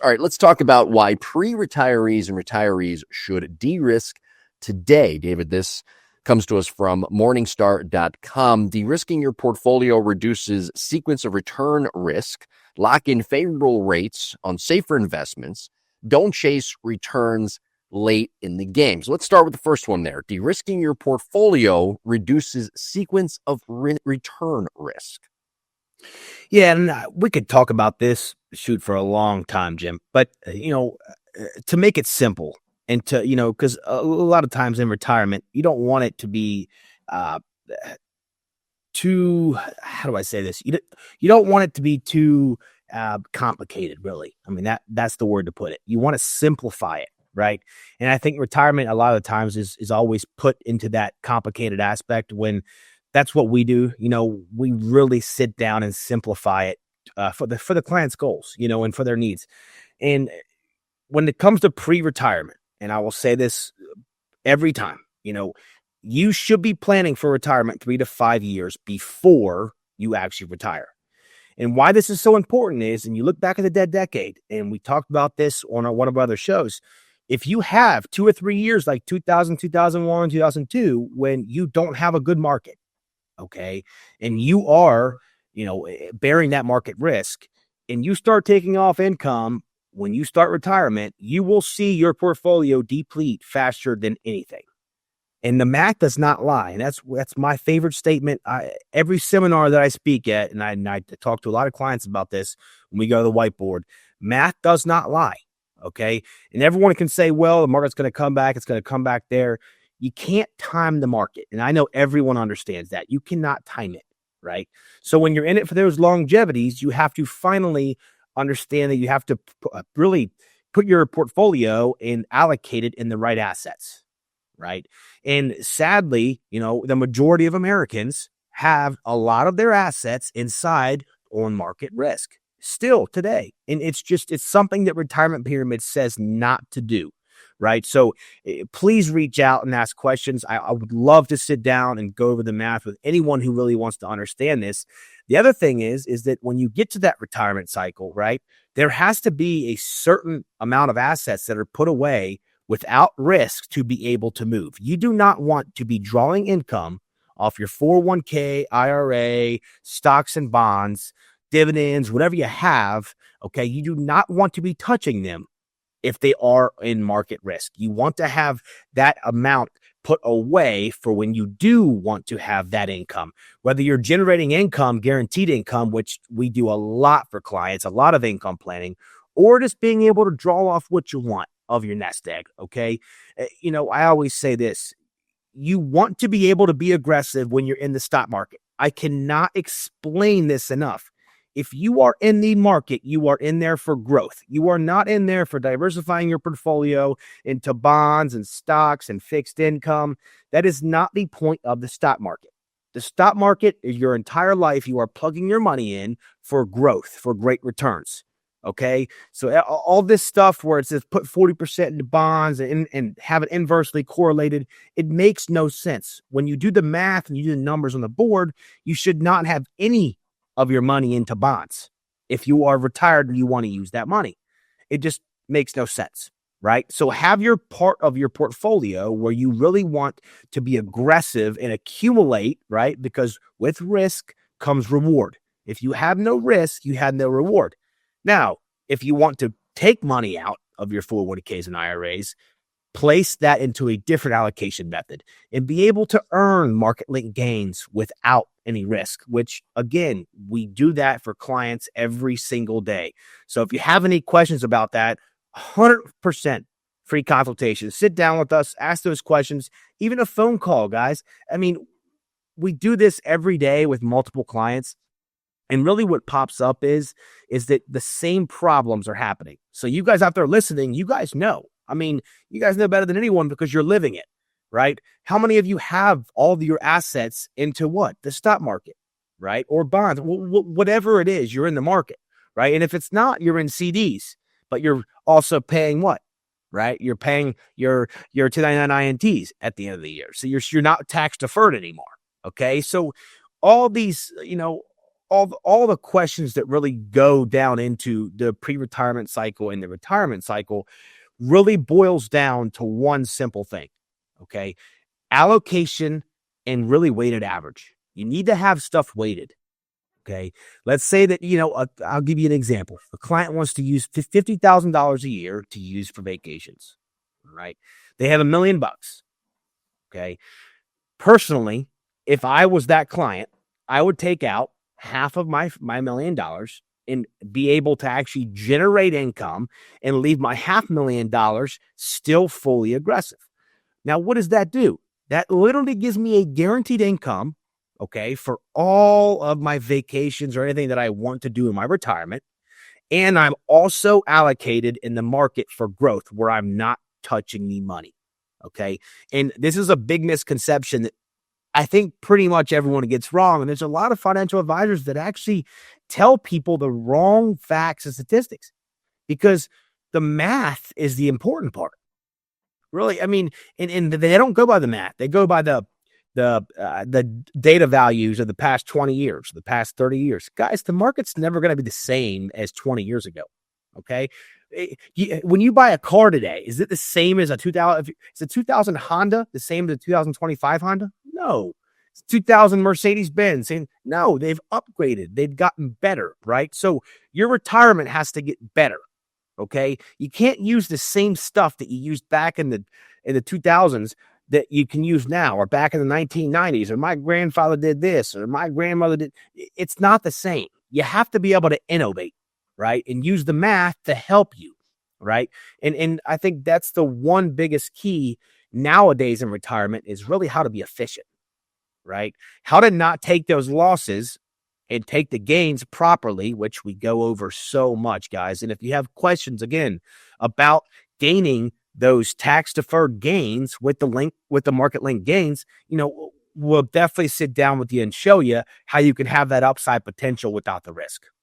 All right, let's talk about why pre-retirees and retirees should de-risk today. David, this comes to us from Morningstar.com. De-risking your portfolio reduces sequence of return risk. Lock in favorable rates on safer investments. Don't chase returns late in the game. So let's start with the first one there. De-risking your portfolio reduces sequence of return risk. Yeah, and we could talk about this shoot for a long time, Jim. But to make it simple and to because a lot of times in retirement, you don't want it to be uh, too. How do I say this? You don't want it to be too complicated, really. I mean that's the word to put it. You want to simplify it, right? And I think retirement a lot of the times is always put into that complicated aspect when that's what we do. We really sit down and simplify it for the client's goals, and for their needs. And when it comes to pre-retirement, and I will say this every time, you should be planning for retirement 3 to 5 years before you actually retire. And why this is so important is, and you look back at the dead decade, and we talked about this on one of our other shows, if you have 2 or 3 years like 2000, 2001, 2002, when you don't have a good market, okay, and you are, bearing that market risk, and you start taking off income when you start retirement, you will see your portfolio deplete faster than anything. And the math does not lie. And that's my favorite statement. Every seminar that I speak at, and I talk to a lot of clients about this when we go to the whiteboard, math does not lie. Okay. And everyone can say, well, the market's going to come back. It's going to come back there. You can't time the market. And I know everyone understands that. You cannot time it. Right. So when you're in it for those longevities, you have to finally understand that you have to really put your portfolio and allocate it in the right assets. Right. And sadly, the majority of Americans have a lot of their assets inside on market risk still today. And it's something that retirement pyramid says not to do. Right. So please reach out and ask questions. I would love to sit down and go over the math with anyone who really wants to understand this. The other thing is that when you get to that retirement cycle, right, there has to be a certain amount of assets that are put away without risk to be able to move. You do not want to be drawing income off your 401k, IRA, stocks and bonds, dividends, whatever you have. Okay. You do not want to be touching them if they are in market risk. You want to have that amount put away for when you do want to have that income, whether you're generating income, guaranteed income, which we do a lot for clients, a lot of income planning, or just being able to draw off what you want of your nest egg. Okay. I always say this, you want to be able to be aggressive when you're in the stock market. I cannot explain this enough. If you are in the market, you are in there for growth. You are not in there for diversifying your portfolio into bonds and stocks and fixed income. That is not the point of the stock market. The stock market is your entire life. You are plugging your money in for growth, for great returns. Okay. So all this stuff where it says put 40% into bonds and have it inversely correlated, it makes no sense. When you do the math and you do the numbers on the board, you should not have any of your money into bonds if you are retired and you want to use that money. It just makes no sense, right? So have your part of your portfolio where you really want to be aggressive and accumulate, right? Because with risk comes reward. If you have no risk, you have no reward. Now, if you want to take money out of your 401ks and IRAs, place that into a different allocation method and be able to earn market-linked gains without any risk, which, again, we do that for clients every single day. So if you have any questions about that, 100% free consultation. Sit down with us, ask those questions, even a phone call, guys. I mean, we do this every day with multiple clients. And really what pops up is that the same problems are happening. So you guys out there listening, you guys know. I mean, you guys know better than anyone because you're living it, right? How many of you have all of your assets into what? The stock market, right? Or bonds, whatever it is, you're in the market, right? And if it's not, you're in CDs, but you're also paying what, right? You're paying your 1099 INTs at the end of the year. So you're not tax deferred anymore, okay? So all these, all the questions that really go down into the pre-retirement cycle and the retirement cycle really boils down to one simple thing. Okay. Allocation and really weighted average. You need to have stuff weighted. Okay. Let's say that, I'll give you an example. A client wants to use $50,000 a year to use for vacations. Right. They have $1 million. Okay. Personally, if I was that client, I would take out half of my $1 million and be able to actually generate income and leave my $500,000 still fully aggressive. Now, what does that do? That literally gives me a guaranteed income, okay, for all of my vacations or anything that I want to do in my retirement. And I'm also allocated in the market for growth where I'm not touching the money, okay? And this is a big misconception that I think pretty much everyone gets wrong. And there's a lot of financial advisors that actually tell people the wrong facts and statistics because the math is the important part. Really, I mean, and they don't go by the math. They go by the data values of the past 20 years, the past 30 years. Guys, the market's never going to be the same as 20 years ago, okay? When you buy a car today, is it the same as a 2000? Is a 2000 Honda the same as a 2025 Honda? No. It's 2000 Mercedes-Benz. No, they've upgraded. They've gotten better, right? So your retirement has to get better, okay? You can't use the same stuff that you used back in the 2000s that you can use now, or back in the 1990s, or my grandfather did this, or my grandmother did. It's not the same. You have to be able to innovate, right? And use the math to help you, right? And I think that's the one biggest key nowadays in retirement is really how to be efficient, right? How to not take those losses and take the gains properly, which we go over so much, guys. And if you have questions, again, about gaining those tax-deferred gains with the market link gains, we'll definitely sit down with you and show you how you can have that upside potential without the risk.